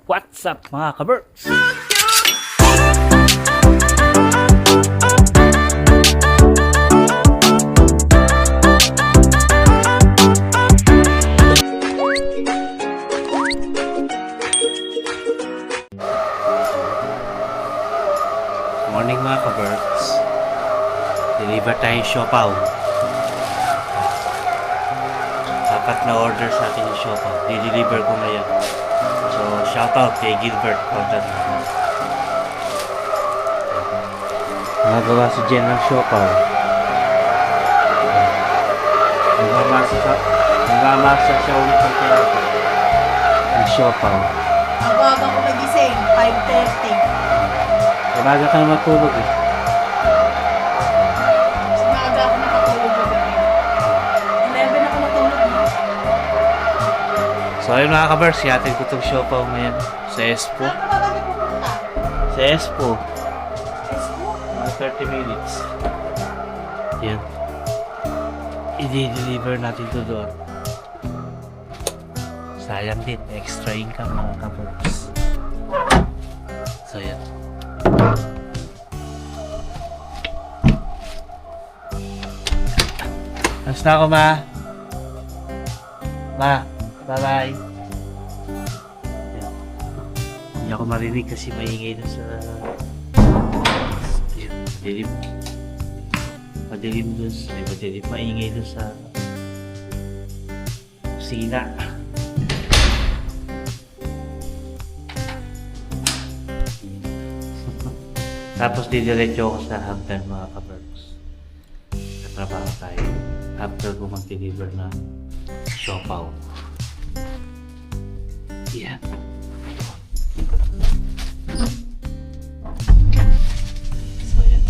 What's up mga kaberks? Morning mga kaberks. Deliver tayong siopaw. Apat na order sa akin yung siopaw. Di-deliver ko ngayon. So, shoutout kay Gilbert Content. Nagawa si Jen ng siopaw. Nagmamasa siya ulit ng tinapay. Ng siopaw. Aga-aga ko nagising, 5:30. Umaga ka na matulog eh. Mas maaga ako nakatulog kagabi. 11 ako natulog na. So ayun mga kabers, yatin ko itong siopaw ngayon sa Expo. Saan ka ba kami pupunta? Sa Expo. Expo? Mga 30 minutes. Yan. I-deliver natin to doon. Sayang din, extra income mga kabers. So yan. Alas na ako ma. Ma, bye-bye. Yan. Hindi ako marinig kasi maingay na sa... Yun, madilim. Madilim dun sa... Madilim, maingay dun sa... Kusina. Tapos didiretso ako sa hagdan mga kaberks. Natrabaho tayo. After ko mag-deliver ng siopaw. Yan. So yan.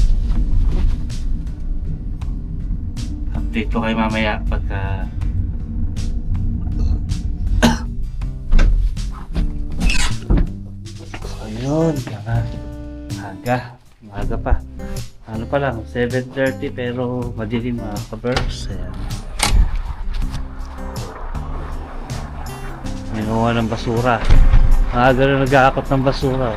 Update ko kayo mamaya pagka ayun, aga. Maaga pa. Ano pa lang, 7:30 pero madilim mga kaberks. Ayan. May nakuha ng basura. Maaga na nag-aakot ng basura.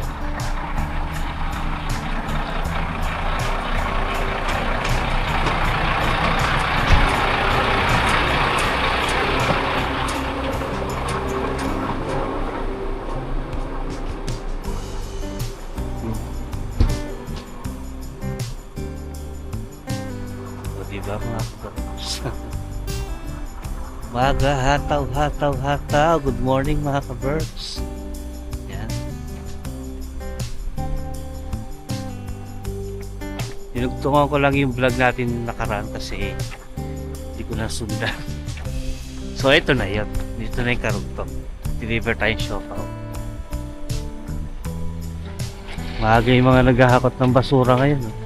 Diba mga kaberks? Maga, hataw. Good morning mga kaberks. Yan. Tinugtungan ko lang yung vlog natin nakaraan kasi hindi ko nasundan. So ito na yun. Dito na yung karugtong. Deliver tayong siopaw. Maaga yung mga naghahakot ng basura ngayon. No?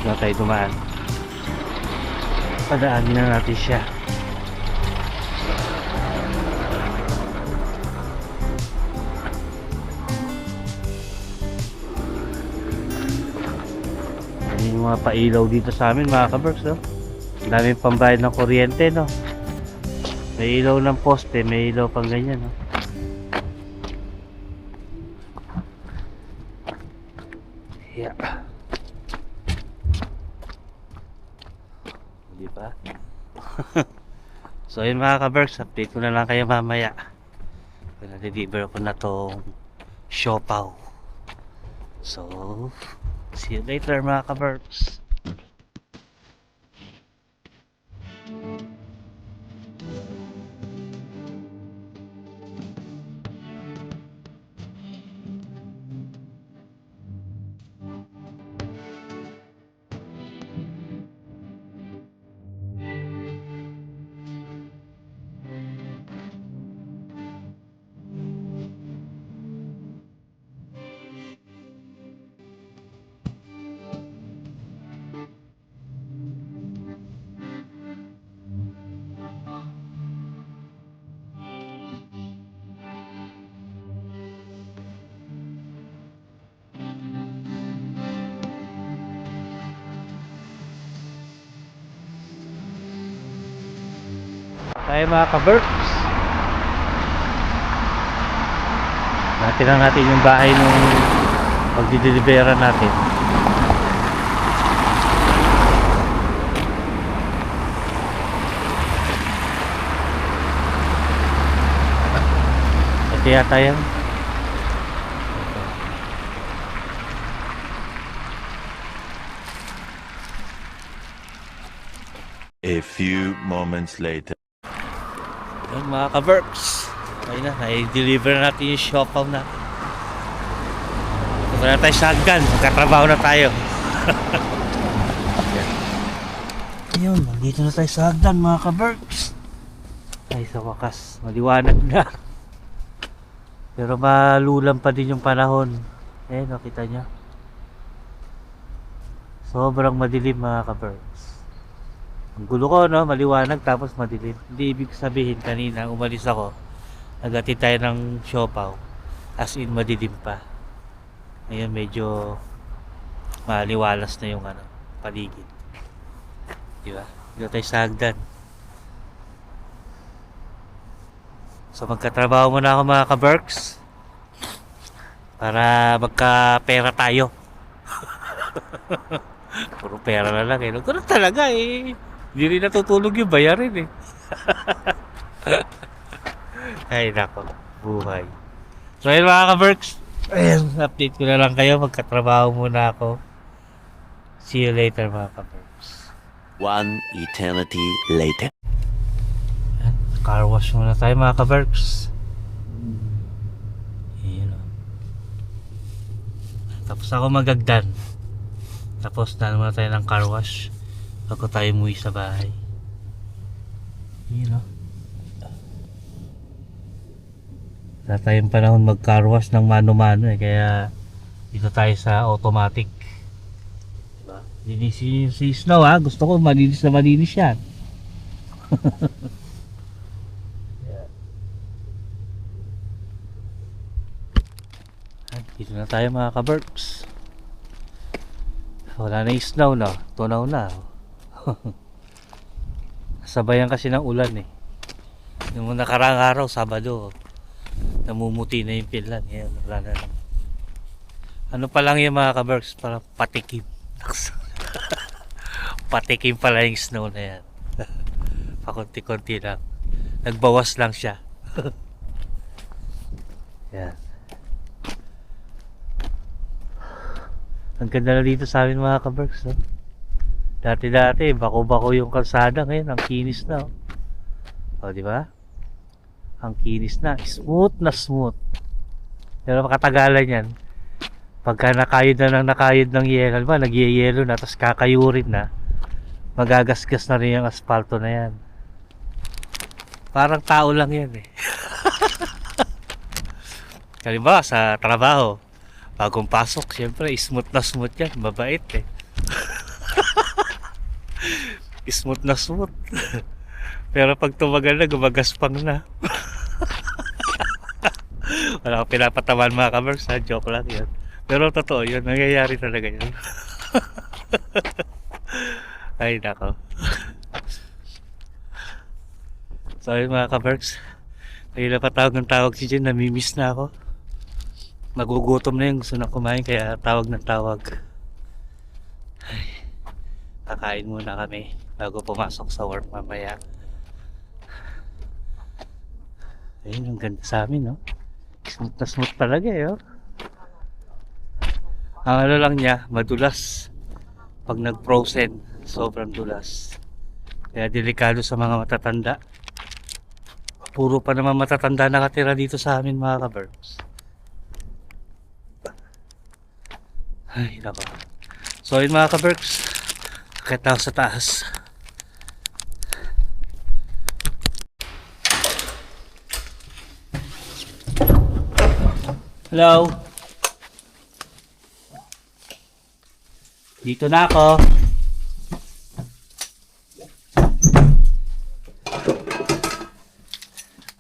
Na tayo dumaan. Padaanin na natin siya. Yung mga pailaw dito sa amin mga kaberks, no? Daming pambayad ng kuryente, no? May ilaw ng poste, may ilaw pang ganyan, no? Yeah. Diba? So yun mga kaberks, update ko na lang kayo mamaya. Na-deliver ko na tong siopaw. So, see you later mga kaberks. tayo mga ka-Berks. Natin lang natin yung bahay nung pagdidelibera natin. Ito yata yan. A few moments later. Yan mga ka-Berks. Ayun na, na-deliver natin yung siopaw na. Punta na tayo sa hagdan. Magkatrabaho na tayo. Ayun, nandito na tayo sa hagdan mga ka-Berks. Ay, sa wakas, maliwanag na. Pero malulam pa din yung panahon. Eh, nakita niya. Sobrang madilim mga ka-Berks. Ang gulo ko, no? Maliwanag tapos madilim. Hindi ibig sabihin kanina umalis ako. Nagati tayo ng siopaw. As in madilim pa. Ngayon medyo maliwalas na yung paligid. Diba? Dito tayo sa hagdan. So magkatrabaho muna ako mga ka-Berks. Para magka-pera tayo. Puro pera na lang eh. Ganun talaga eh. Hindi rin natutulog yung bayarin eh. Ay nako, buhay. So ayun mga ka-Berks. Ayun, update ko na lang kayo. Magkatrabaho muna ako. See you later mga ka-Berks. One eternity later. Ayan, car wash muna tayo mga ka-Berks. Ayun o. Tapos ako magagdan. Tapos na naman tayo ng car wash bago tayo umuwi sa bahay. Yun o. Wala tayong panahon mag car wash ng mano-mano eh. Kaya dito tayo sa automatic. Diba? Linis si Snow ha. Gusto ko malinis na malinis yan. Dito na tayo mga ka-Berks. Wala na yung snow na. Tunaw na. Sabayan kasi ng ulan eh. Yung nakaraang araw, Sabado, namumuti na yung pilan. Ngayon, wala na lang. Ano pa lang yung mga ka-Berks? Parang patikim. Patikim pala yung snow na yan. Pakunti-kunti lang. Nagbawas lang siya. Yan. Ang ganda na dito sa amin mga ka-Berks, no? Dati-dati, bako-bako yung kalsada. Ngayon, ang kinis na. O, di ba? Ang kinis na. Smooth na smooth. Pero makatagalan yan. Pagka nakayod ng yelo, ba, nagyayelo na, tapos kakayurin na, magagasgas na rin yung asfalto na yan. Parang tao lang yan eh. Halimbawa, sa trabaho, bagong pasok, siyempre, smooth yan. Mabait eh. Smooth na smooth. Pero pag tumagal na, gumagaspang na. Wala akong pinapatawan mga ka-Berks, ha? Joke lang yun. Pero totoo yun, nangyayari talaga yun. Ay, nako. So, yun mga ka-Berks. Kaya pa tawag ng tawag si Jen, namimiss na ako. Nagugutom na yung gusto na kumain kaya tawag ng tawag. Ay, kakain muna kami bago pumasok sa work mamaya. Ayun, ang ganda sa amin, no? Smooth na smooth talaga eh, oh. Ang ano lang niya, madulas. Pag nag-frozen, sobrang dulas. Kaya delikado sa mga matatanda. Puro pa naman matatanda nakatira dito sa amin mga ka-Berks. Ay, nako. So yun mga ka-Berks, akit ako sa taas. Hello. Dito na ako.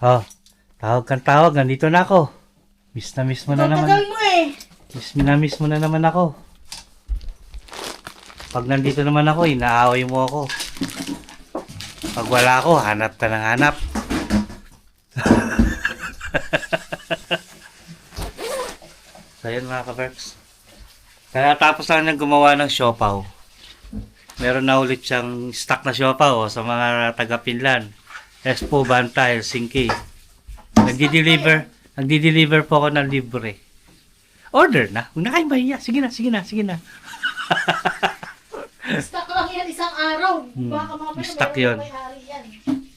Oh, tawag kang tawag, nandito na ako. Miss na miss mo na naman. Tagal mo eh. Miss mo na naman ako. Pag nandito naman ako, inaaway mo ako. Pag wala ako, hanap ka ng hanap. So yun mga ka-Berks. Kaya tapos lang niyang gumawa ng siopaw. Meron na ulit siyang stock na siopaw sa mga taga-Finland. Espoo, Banta, Helsinki. Nagdi-deliver po ako ng libre. Order na. Huwag na kayo mahiya. Sige na. Stock lang yan isang araw. Baka mamaya Stock meron yun. na may-ari yan.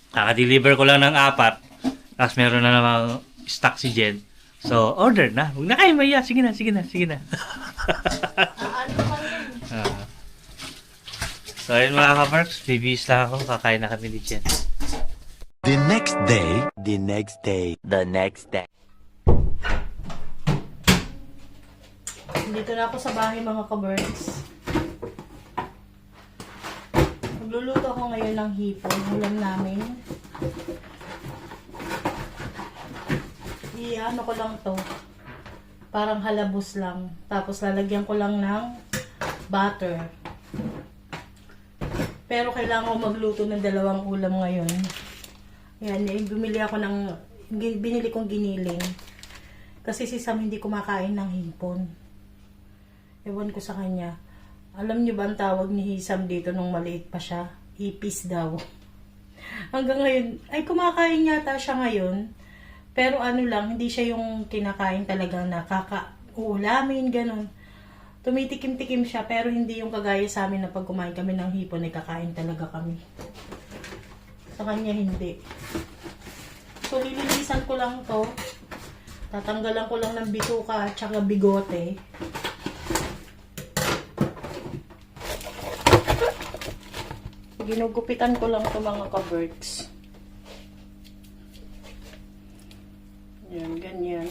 Naka-deliver ko lang ng 4. Tapos meron na namang stock si Jen. So, order na. Huwag na kayo mahiya. Sige na. Ano pa yun? So, ayun mga ka-Berks. Bibis lang ako. Kakain na kami ni Jen. The next day. The next day. The next day. Dito na ako sa bahay mga ka-Berks. Magluluto ako ngayon ng hipon. Ulam namin. I-ano ko lang to. Parang halabos lang. Tapos lalagyan ko lang ng butter. Pero kailangan ko magluto ng 2 ulam ngayon. Yan, binili kong giniling. Kasi si Sam hindi kumakain ng hipon. Ewan ko sa kanya. Alam niyo ba ang tawag ni Sam dito nung maliit pa siya? Ipis daw. Hanggang ngayon, ay kumakain yata siya ngayon. Pero ano lang, hindi siya yung kinakain talagang nakaka-uulamin, ganun. Tumitikim-tikim siya, pero hindi yung kagaya sa amin na pag kumain kami ng hipon, ay kakain talaga kami. Sa kanya, hindi. So, lilinisan ko lang to. Tatanggalan ko lang ng bituka at saka bigote. Ginugupitan ko lang to mga ka-Berks. Yan, ganyan.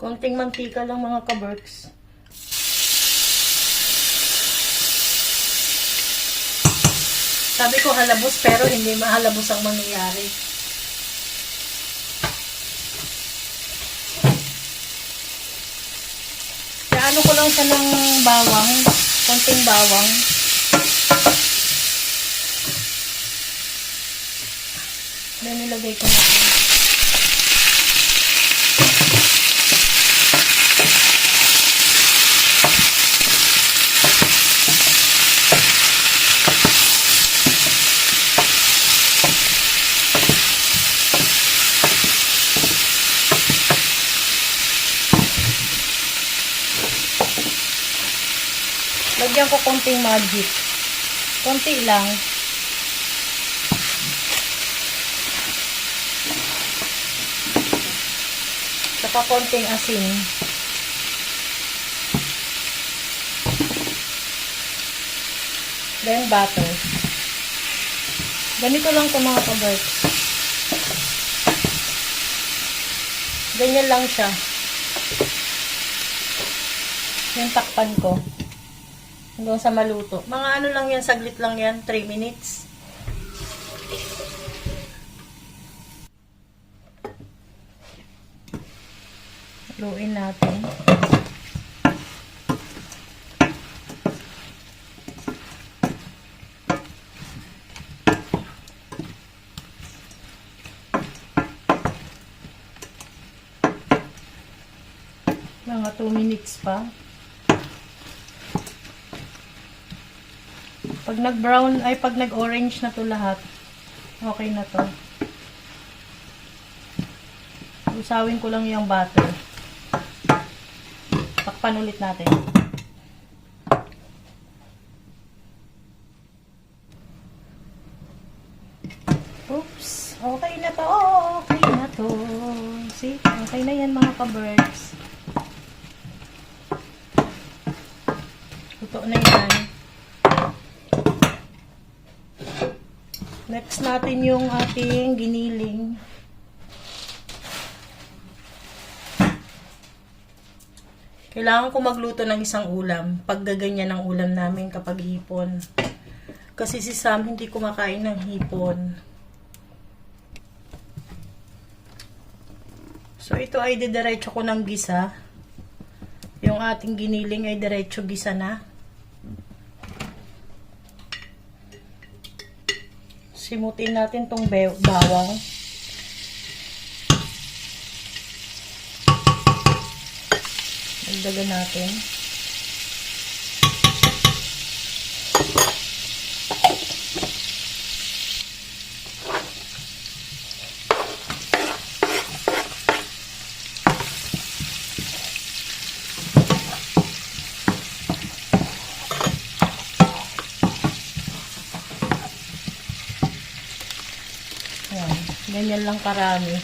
Konting mantika lang mga ka-Berks. Sabi ko halabos pero hindi mahalabos ang mangyayari. Kaya ano ko lang siya ng bawang. Konting bawang. Then nilagay ko na. Lagyan ko konting magic. Konti lang. Saka konting asin. Then butter. Ganito lang ito mga ka-Berks. Ganyan lang siya. Yung takpan ko. Hanggang sa maluto. Mga ano lang yan, saglit lang yan. 3 minutes. Haluin natin. Mga 2 minutes pa. Pag nag-brown, ay pag nag-orange na to lahat, okay na to. Usawin ko lang yung butter. Takpan ulit natin. Oops. Okay na to. Okay na to. See? Okay na yan mga ka-birds. Luto na yan. Next natin yung ating giniling. Kailangan ko magluto ng isang ulam. Paggaganyan ng ulam namin kapag hipon. Kasi si Sam hindi kumakain ng hipon. So ito ay didiretso ko ng gisa. Yung ating giniling ay diretso gisa na. Simutin natin tong bawang. Dagdagan natin. Ayan, ganyan lang karami.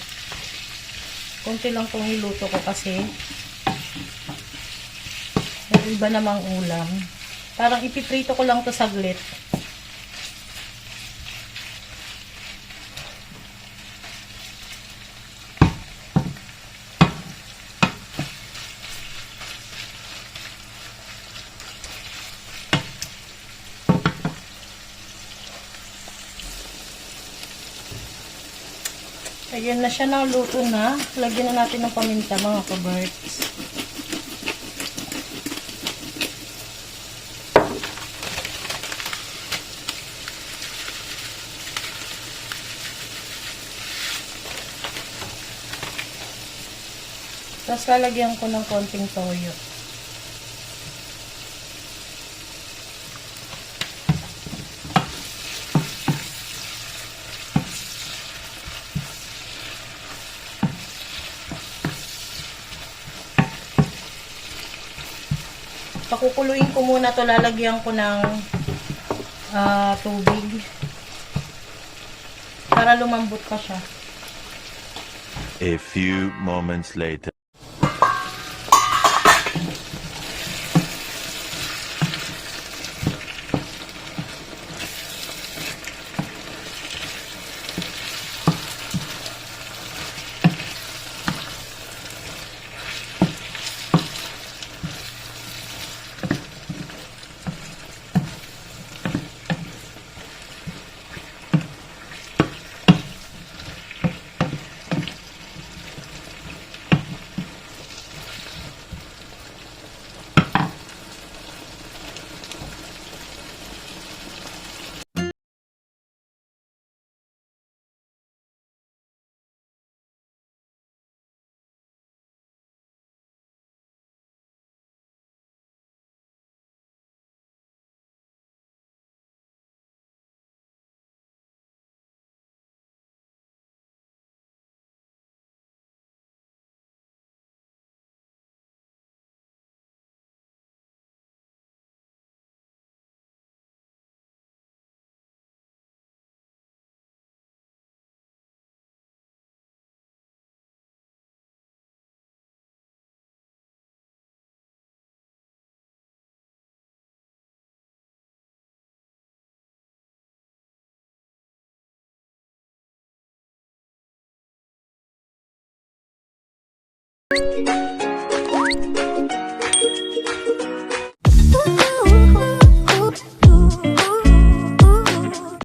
Kunti lang itong iluto ko kasi may iba namang ulam. Parang ipiprito ko lang to saglit. Ayan na siya, naluto na. Lagyan na natin ng paminta mga ka-birds. Tapos lalagyan ko ng konting toyo. Pakukuluin ko muna to, lalagyan ko ng tubig para lumambot pa siya. A few moments later. Bye.